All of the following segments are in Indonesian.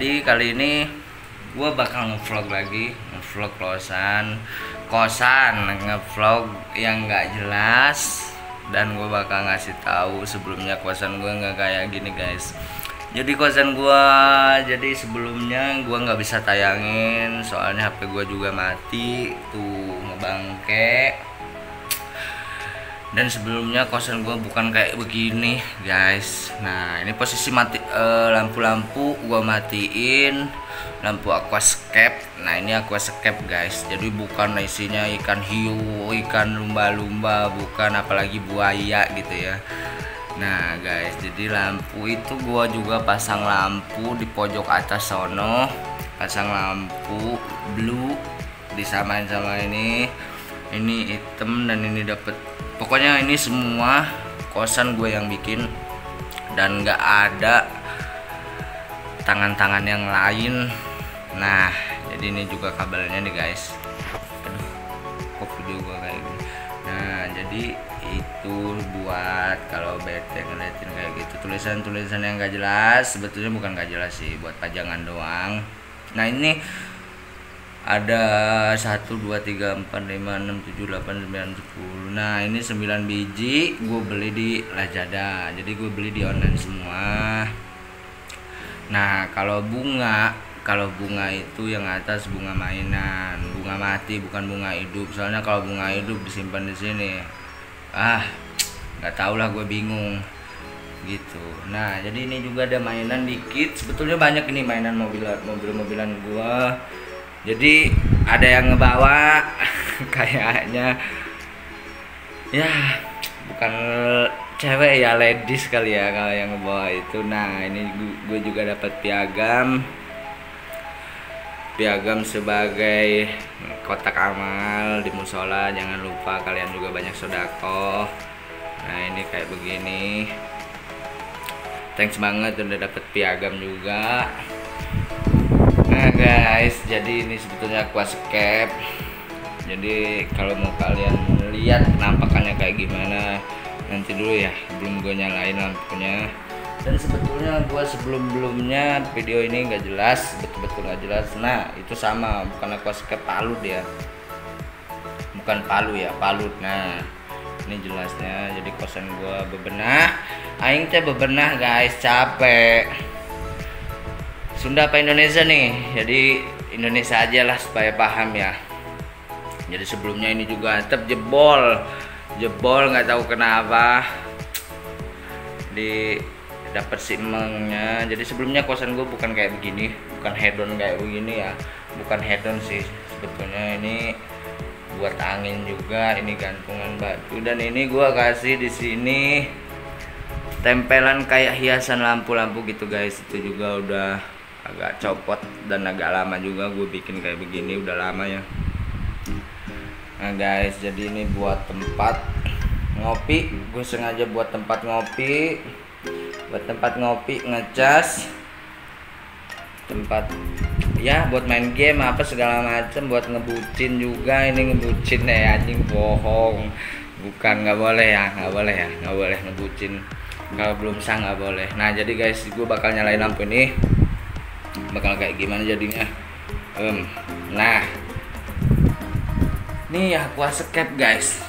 Jadi kali ini gue bakal ngevlog lagi, ngevlog kosan, ngevlog yang nggak jelas, dan gue bakal ngasih tahu sebelumnya kosan gue nggak kayak gini guys. Jadi kosan gue, jadi sebelumnya gue nggak bisa tayangin soalnya HP gue juga mati tuh, ngebangke. Dan sebelumnya kosan gue bukan kayak begini guys. Nah ini posisi mati, lampu-lampu gue matiin, lampu aquascape. Nah ini aquascape guys, jadi bukan isinya ikan hiu, ikan lumba-lumba, bukan, apalagi buaya gitu ya. Nah guys, jadi lampu itu gue juga pasang lampu di pojok atas sono, pasang lampu blue disamain sama ini hitam, dan ini dapet. Pokoknya ini semua kosan gue yang bikin, dan gak ada tangan-tangan yang lain. Nah jadi ini juga kabelnya nih guys. Aduh, kok video gue kayak gini. Nah jadi itu buat kalau bete ngeliatin kayak gitu, tulisan-tulisan yang gak jelas. Sebetulnya bukan gak jelas sih, buat pajangan doang. Nah ini ada 1, 2, 3, 4, 5, 6, 7, 8, 9, 10. Nah ini 9 biji gue beli di Lazada, jadi gue beli di online semua. Nah kalau bunga itu yang atas bunga mainan, bunga mati, bukan bunga hidup. Soalnya kalau bunga hidup disimpan di sini, nggak tau lah, gue bingung gitu. Nah jadi ini juga ada mainan dikit, sebetulnya banyak ini mainan mobil-mobilan gue. Jadi ada yang ngebawa kayaknya ya bukan cewek ya, ladies kali ya kalau yang ngebawa itu. Nah ini gue juga dapat piagam sebagai kotak amal di musola. Jangan lupa kalian juga banyak sodako. Nah ini kayak begini, thanks banget udah dapet piagam juga. Nah guys, jadi ini sebetulnya aquascape. Jadi kalau mau kalian lihat penampakannya kayak gimana, nanti dulu ya, belum gue nyalain lampunya. Dan sebetulnya gue sebelumnya video ini nggak jelas, betul-betul nggak jelas. Nah itu sama, bukan aquascape, Palut ya, bukan palu ya, Palut. Nah ini jelasnya. Jadi kosan gue bebenah, aing teh bebenah guys, capek. Sunda apa Indonesia nih? Jadi Indonesia aja lah supaya paham ya. Jadi sebelumnya ini juga atap jebol nggak tahu kenapa. Di dapat simengnya. Jadi sebelumnya kosan gue bukan kayak begini, bukan hedon kayak begini ya, bukan hedon sih sebetulnya. Ini buat angin juga, ini gantungan baju, dan ini gue kasih di sini tempelan kayak hiasan lampu-lampu gitu guys. Itu juga udah agak copot dan agak lama juga gue bikin kayak begini, udah lama ya. Nah guys, jadi ini buat tempat ngopi, gue sengaja buat tempat ngopi, ngecas, tempat ya buat main game apa segala macem, buat ngebucin juga. Ini ngebucin ya, anjing, bohong, bukan, nggak boleh ngebucin kalau belum sah, nggak boleh. Nah jadi guys, gue bakal nyalain lampu ini, bakal kayak gimana jadinya. Nah ini aquascape guys,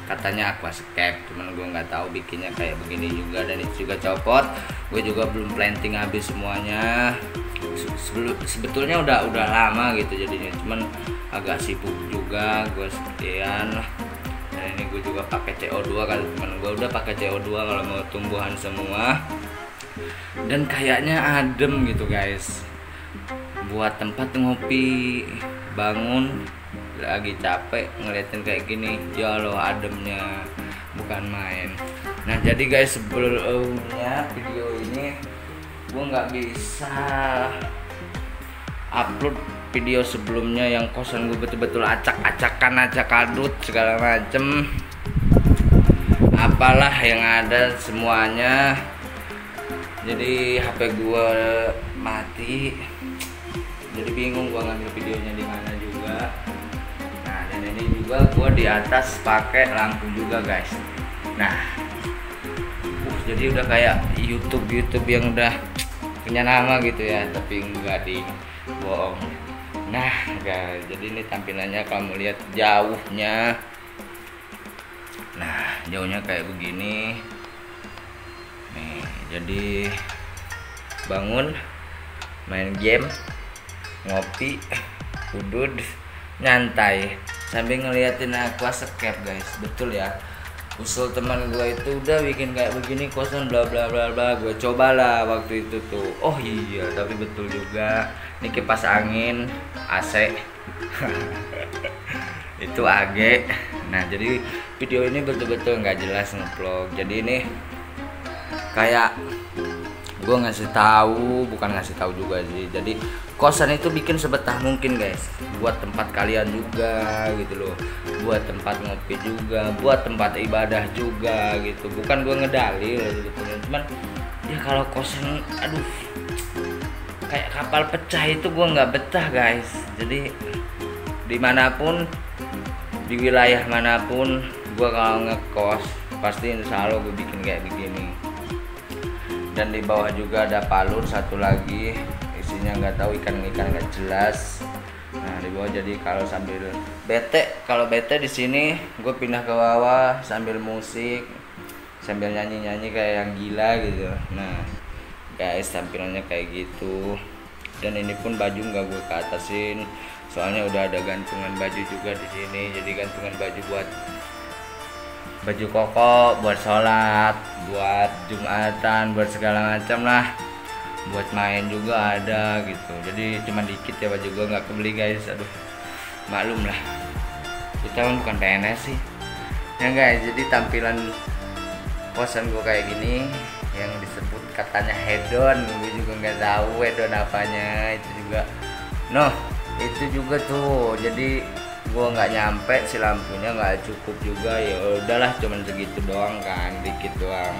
katanya aquascape, cuman gue nggak tahu bikinnya kayak begini juga. Dan itu juga copot, gue juga belum planting habis semuanya. Sebetulnya udah lama gitu jadinya, cuman agak sibuk juga gue sekian. Dan ini gue juga pakai CO2 kan, teman gue udah pakai CO2 kalau mau tumbuhan semua. Dan kayaknya adem gitu guys, buat tempat ngopi, bangun lagi capek ngeliatin kayak gini, ya Allah ademnya bukan main. Nah jadi guys, sebelumnya video ini gue nggak bisa upload video sebelumnya yang kosan gue betul-betul acak adut segala macem, apalah yang ada semuanya. Jadi HP gue mati, jadi bingung gue ngambil videonya di mana juga. Nah dan ini juga gue di atas pakai lampu juga guys. Nah jadi udah kayak YouTube yang udah punya nama gitu ya, tapi enggak di bohong. Nah guys, jadi ini tampilannya kamu lihat jauhnya. Nah jauhnya kayak begini nih. Jadi bangun, main game, ngopi, udud, nyantai sambil ngeliatin aquascape guys. Betul ya, usul teman gue itu udah bikin kayak begini kosan bla bla bla bla. Gue cobalah waktu itu tuh, oh iya tapi betul juga. Ini kipas angin, AC itu AG. Nah jadi video ini betul-betul nggak jelas ngevlog. Jadi ini kayak gue ngasih tahu, bukan ngasih tahu juga sih. Jadi kosan itu bikin sebetah mungkin guys, buat tempat kalian juga gitu loh, buat tempat ngopi juga, buat tempat ibadah juga gitu. Bukan gue ngedalil gitu, cuman ya kalau kosan aduh kayak kapal pecah itu gue nggak betah guys. Jadi dimanapun, di wilayah manapun, gue kalau ngekos pasti insya Allah gue bikin kayak begini. Dan di bawah juga ada palur satu lagi, isinya nggak tahu, ikan-ikan nggak jelas. Nah di bawah, jadi kalau sambil bete di sini gue pindah ke bawah sambil musik, sambil nyanyi kayak yang gila gitu. Nah guys tampilannya kayak gitu. Dan ini pun baju nggak gue ke atasin, soalnya udah ada gantungan baju juga di sini. Jadi gantungan baju buat baju koko, buat sholat, buat jumatan, buat segala macam lah, buat main juga ada gitu. Jadi cuma dikit ya baju gue, nggak kebeli guys. Aduh maklum lah, kita kan bukan PNS sih ya guys. Jadi tampilan kosan gue kayak gini, yang disebut katanya hedon, gue juga nggak tahu hedon apanya. Itu juga itu juga tuh. Jadi gue nggak nyampe, si lampunya nggak cukup juga. Ya udahlah, cuman segitu doang kan, dikit doang.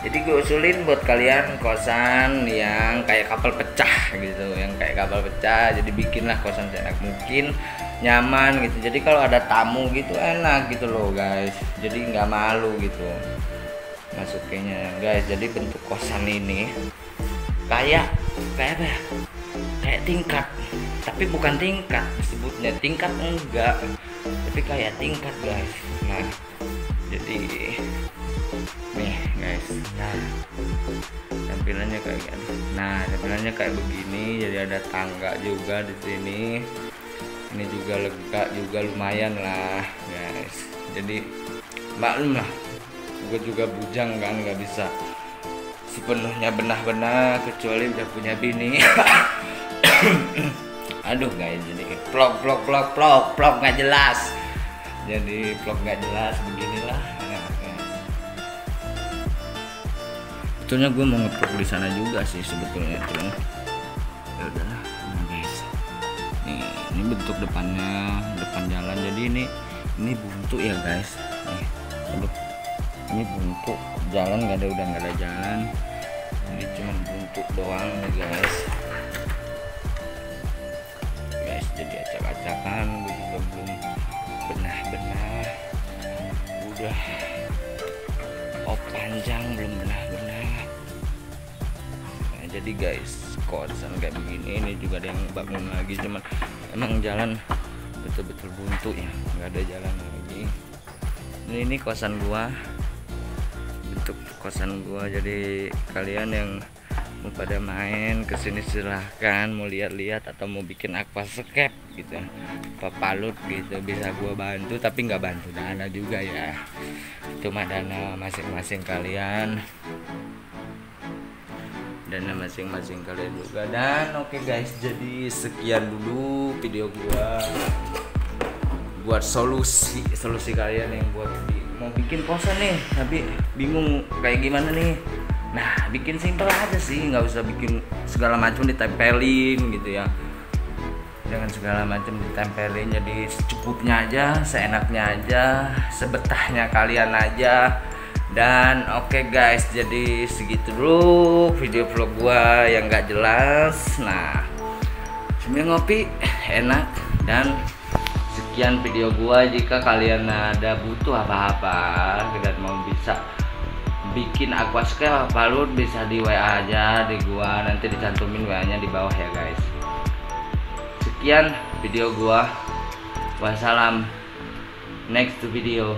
Jadi gue usulin buat kalian kosan yang kayak kapal pecah gitu, yang kayak kapal pecah. Jadi bikinlah kosan seenak mungkin, nyaman gitu. Jadi kalau ada tamu gitu enak gitu loh guys. Jadi nggak malu gitu masukinnya guys. Jadi bentuk kosan ini kayak apa ya? Kayak tingkat, tapi bukan tingkat disebutnya, tingkat enggak, tapi kayak tingkat guys. Nah jadi nih guys, nah tampilannya kayak begini. Jadi ada tangga juga di sini. Ini juga lega juga, lumayan lah guys. Jadi maklum lah, gue juga bujang kan, nggak bisa sepenuhnya benah-benah kecuali udah punya bini. Aduh guys, jadi vlog nggak jelas. Jadi vlog nggak jelas beginilah. Sebetulnya gue mau nge-vlog di sana juga sih sebetulnya, cuman ya udahlah. Nah guys, nih ini bentuk depannya, depan jalan. Jadi ini buntu ya guys. Nih, aduh, ini buntu, jalan udah nggak ada jalan. Jadi cuman buntu doang nih guys. Jadi acak-acakan, gue juga belum benah-benah. Udah panjang belum benah-benah. Nah, jadi guys, kosan kayak begini. Ini juga ada yang bangun lagi, cuman emang jalan betul-betul buntu ya, nggak ada jalan lagi. Ini kosan gua, bentuk kosan gua. Jadi kalian yang mau pada main kesini silahkan, mau lihat-lihat atau mau bikin aquascape gitu, papalut gitu, bisa gua bantu, tapi nggak bantu dana juga ya, itu mah dana masing-masing kalian, juga. Dan oke guys, jadi sekian dulu video gua buat solusi kalian yang buat mau bikin kosan nih tapi bingung kayak gimana nih. Nah bikin simpel aja sih, nggak usah bikin segala macam ditempelin gitu ya, jangan segala macam ditempelin. Jadi secukupnya aja, seenaknya aja, sebetahnya kalian aja. Dan oke guys, jadi segitu dulu video vlog gua yang nggak jelas. Nah sambil ngopi enak. Dan sekian video gua. Jika kalian ada butuh apa-apa dan mau bisa bikin aquascape balut bisa di WA aja di gua, nanti dicantumin WA nya di bawah ya guys. Sekian video gua, wassalam, next video.